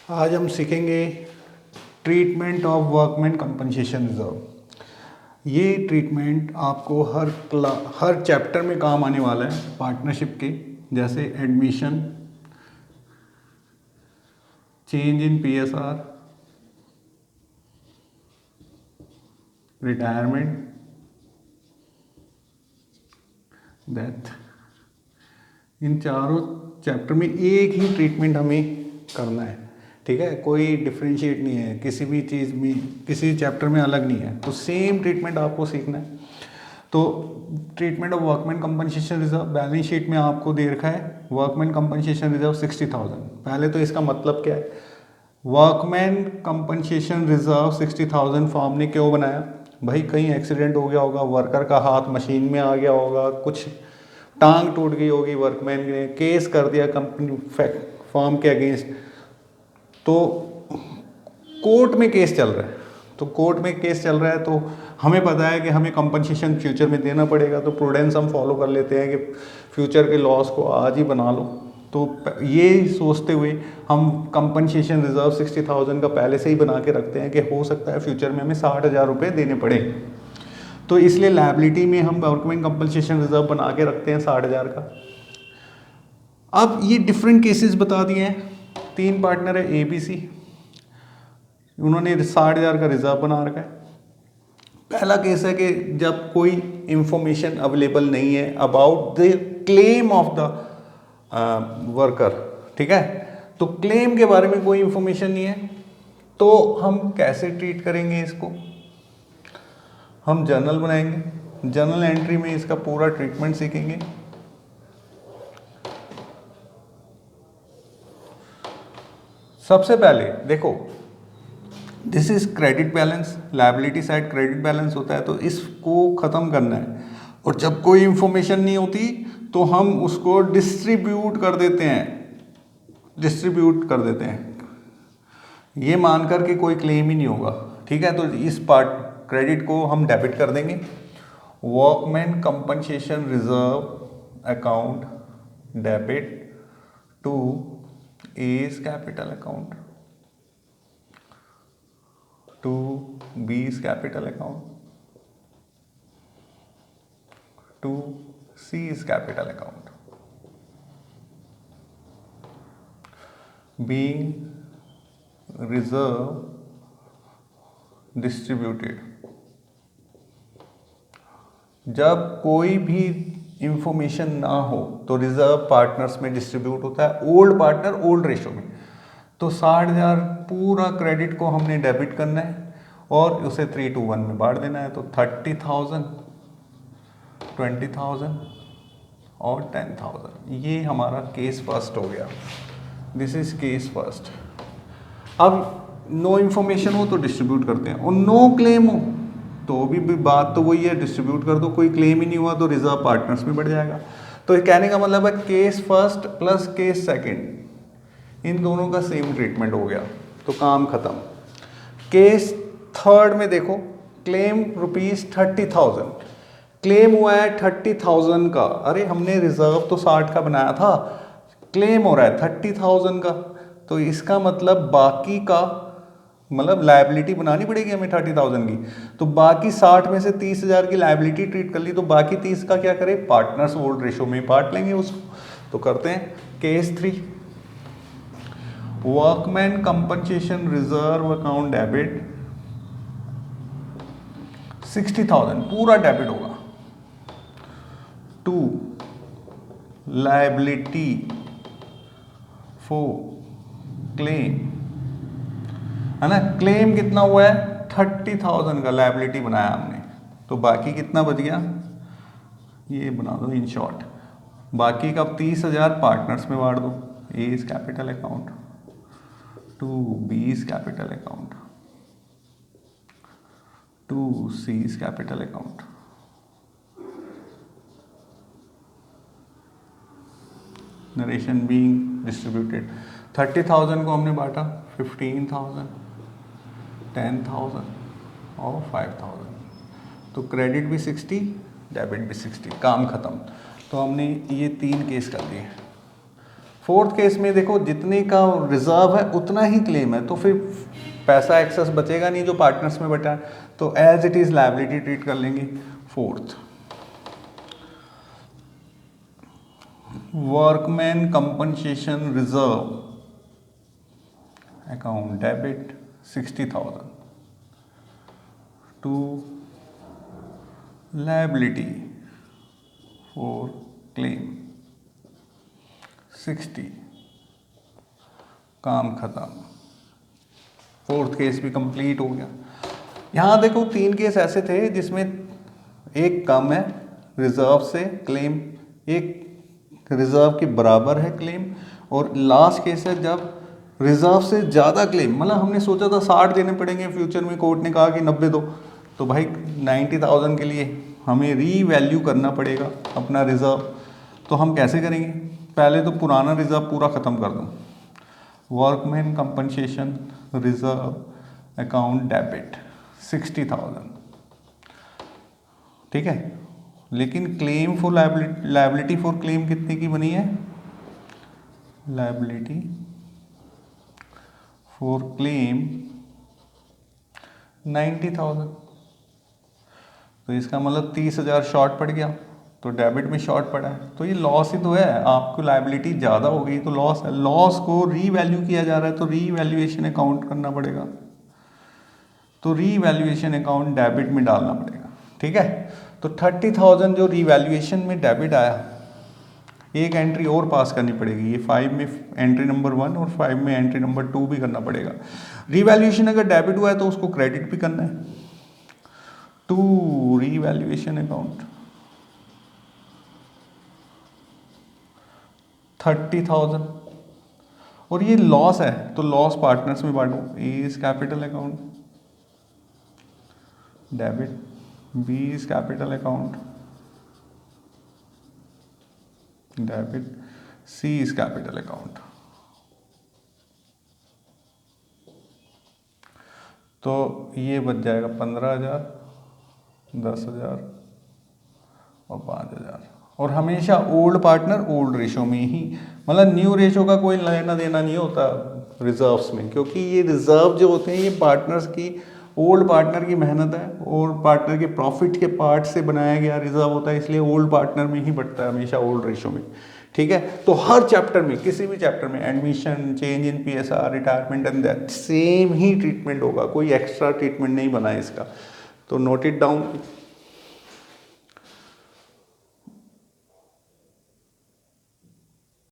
आज हम सीखेंगे treatment of workman compensation reserve. ये ट्रीटमेंट आपको हर चैप्टर में काम आने वाला है पार्टनरशिप के, जैसे admission, change in PSR, retirement, death. इन चारों चैप्टर में एक ही ट्रीटमेंट हमें करना है, ठीक है। कोई डिफ्रेंशिएट नहीं है किसी भी चीज़ में, किसी चैप्टर में अलग नहीं है, तो सेम ट्रीटमेंट आपको सीखना है। तो treatment of workman compensation reserve, balance sheet में आपको दे रखा है वर्कमैन कंपनसेशन रिजर्व 60,000। पहले तो इसका मतलब क्या है, वर्कमैन कंपनसेशन रिजर्व 60,000 फॉर्म ने क्यों बनाया? भाई कहीं एक्सीडेंट हो गया होगा, वर्कर का हाथ मशीन में आ गया होगा, कुछ टांग टूट गई होगी, वर्कमैन ने केस कर दिया कंपनी फॉर्म के अगेंस्ट, तो कोर्ट में केस चल रहा है। तो कोर्ट में केस चल रहा है तो हमें पता है कि हमें कंपनसेशन फ्यूचर में देना पड़ेगा, तो प्रूडेंस हम फॉलो कर लेते हैं कि फ्यूचर के लॉस को आज ही बना लो। तो ये सोचते हुए हम कंपनसेशन रिजर्व 60,000 का पहले से ही बना के रखते हैं कि हो सकता है फ्यूचर में हमें 60,000 रुपये देने पड़े। तो इसलिए लायबिलिटी में हम वर्कमैन कंपनसेशन रिजर्व बना के रखते हैं 60,000 का। अब ये डिफरेंट केसेस बता दिए हैं। 3 पार्टनर है ABC, उन्होंने 60,000 का रिजर्व बना रखा है। पहला केस है कि जब कोई इंफॉर्मेशन अवेलेबल नहीं है about the claim of the worker, ठीक है, तो क्लेम के बारे में कोई इंफॉर्मेशन नहीं है, तो हम कैसे ट्रीट करेंगे इसको? हम जर्नल बनाएंगे, जर्नल एंट्री में इसका पूरा ट्रीटमेंट सीखेंगे। सबसे पहले देखो, this is credit balance, liability side credit balance होता है, तो इसको ख़त्म करना है। और जब कोई इंफॉर्मेशन नहीं होती तो हम उसको डिस्ट्रीब्यूट कर देते हैं, ये मानकर कि कोई क्लेम ही नहीं होगा, ठीक है। तो इस पार्ट क्रेडिट को हम डेबिट कर देंगे। Workman compensation reserve account debit to A's capital account to B's capital account to C's capital account, being reserve distributed. जब कोई भी इंफॉर्मेशन ना हो तो रिजर्व पार्टनर्स में डिस्ट्रीब्यूट होता है, ओल्ड पार्टनर ओल्ड रेशो में। तो 60,000 पूरा क्रेडिट को हमने डेबिट करना है और उसे 3:1 में बांट देना है। तो 30,000, 20,000 और 10,000, ये हमारा केस फर्स्ट हो गया। This is case first. अब नो इन्फॉर्मेशन हो तो डिस्ट्रीब्यूट करते हैं, और नो क्लेम हो तो भी बात तो वही है, डिस्ट्रीब्यूट कर दो। कोई क्लेम ही नहीं हुआ तो रिजर्व पार्टनर्स में बढ़ जाएगा। तो कहने का मतलब है case first plus case second, इन दोनों का सेम ट्रीटमेंट हो गया, तो काम खत्म। केस थर्ड में देखो, क्लेम ₹30,000, क्लेम हुआ है 30,000 का। अरे हमने रिजर्व तो 60 का बनाया था, क्लेम हो रहा है 30,000 का, तो इसका मतलब बाकी का, मतलब लायबिलिटी बनानी पड़ेगी हमें 30,000 की। तो बाकी 60 में से 30,000 की लायबिलिटी ट्रीट कर ली, तो बाकी 30 का क्या करें, पार्टनर्स ओल्ड रेशो में बांट लेंगे उसको। तो करते हैं case 3, workman compensation reserve account debit 60,000 पूरा डेबिट होगा टू लायबिलिटी फॉर क्लेम, है ना। क्लेम कितना हुआ है, 30,000 का लायबिलिटी बनाया हमने, तो बाकी कितना बच गया, ये बना दो इन शॉर्ट। बाकी का 30,000 पार्टनर्स में बांट दो, A's capital account to B's capital account to C's capital account. Narration being distributed. 30,000 को हमने बांटा, 15,000, 10,000 और 5,000, तो क्रेडिट भी 60, डेबिट भी 60, काम खत्म। तो हमने ये 3 केस कर दिए। फोर्थ केस में देखो जितने का रिजर्व है उतना ही क्लेम है, तो फिर पैसा एक्सेस बचेगा नहीं जो पार्टनर्स में बटा है, तो as it is liability treat कर लेंगे। Fourth, workman compensation reserve account debit 60,000 to liability for claim 60, काम खत्म। फोर्थ केस भी कंप्लीट हो गया। यहाँ देखो 3 केस ऐसे थे जिसमें एक कम है रिजर्व से क्लेम, एक रिजर्व के बराबर है क्लेम, और लास्ट केस है जब रिजर्व से ज़्यादा क्लेम, मतलब हमने सोचा था 60 देने पड़ेंगे, फ्यूचर में कोर्ट ने कहा कि 90 दो, तो भाई 90,000 के लिए हमें रीवैल्यू करना पड़ेगा अपना रिजर्व। तो हम कैसे करेंगे, पहले तो पुराना रिजर्व पूरा ख़त्म कर दूँ, workman compensation reserve account debit 60,000, ठीक है। लेकिन claim for liability for claim कितने की बनी है, लायबिलिटी फॉर क्लेम 90,000, तो इसका मतलब 30,000 शॉर्ट पड़ गया, तो डेबिट में शॉर्ट पड़ा है, तो ये लॉस ही तो है, आपको लायबिलिटी ज़्यादा हो गई तो लॉस है, लॉस को रीवैल्यू किया जा रहा है तो रीवैल्यूएशन अकाउंट करना पड़ेगा, तो रीवैल्यूएशन अकाउंट डेबिट में डालना पड़ेगा, ठीक है। तो 30,000 जो रीवैल्यूएशन में डेबिट आया, एक एंट्री और पास करनी पड़ेगी, ये 5 में एंट्री नंबर 1 और 5 में एंट्री नंबर 2 भी करना पड़ेगा। रीवैल्यूएशन अगर डेबिट हुआ है तो उसको क्रेडिट भी करना है टू रीवैल्यूएशन अकाउंट 30,000, और ये लॉस है तो लॉस पार्टनर्स में बांटो, A is capital account debit, B is capital account debit, C is capital account. तो ये बच जाएगा 15,000, 10,000 और 5,000, और हमेशा ओल्ड पार्टनर ओल्ड रेशो में ही, मतलब न्यू रेशो का कोई लेना देना नहीं होता रिजर्व्स में, क्योंकि ये रिजर्व जो होते हैं ये पार्टनर्स की, ओल्ड पार्टनर की मेहनत है और पार्टनर के प्रॉफिट के पार्ट से बनाया गया रिजर्व होता है, इसलिए ओल्ड पार्टनर में ही बढ़ता है हमेशा ओल्ड रेशो में, ठीक है। तो हर चैप्टर में, किसी भी चैप्टर में, admission, change in PSR, retirement and that, same he treatment होगा, कोई एक्स्ट्रा ट्रीटमेंट नहीं बना है इसका, तो नोट इट डाउन।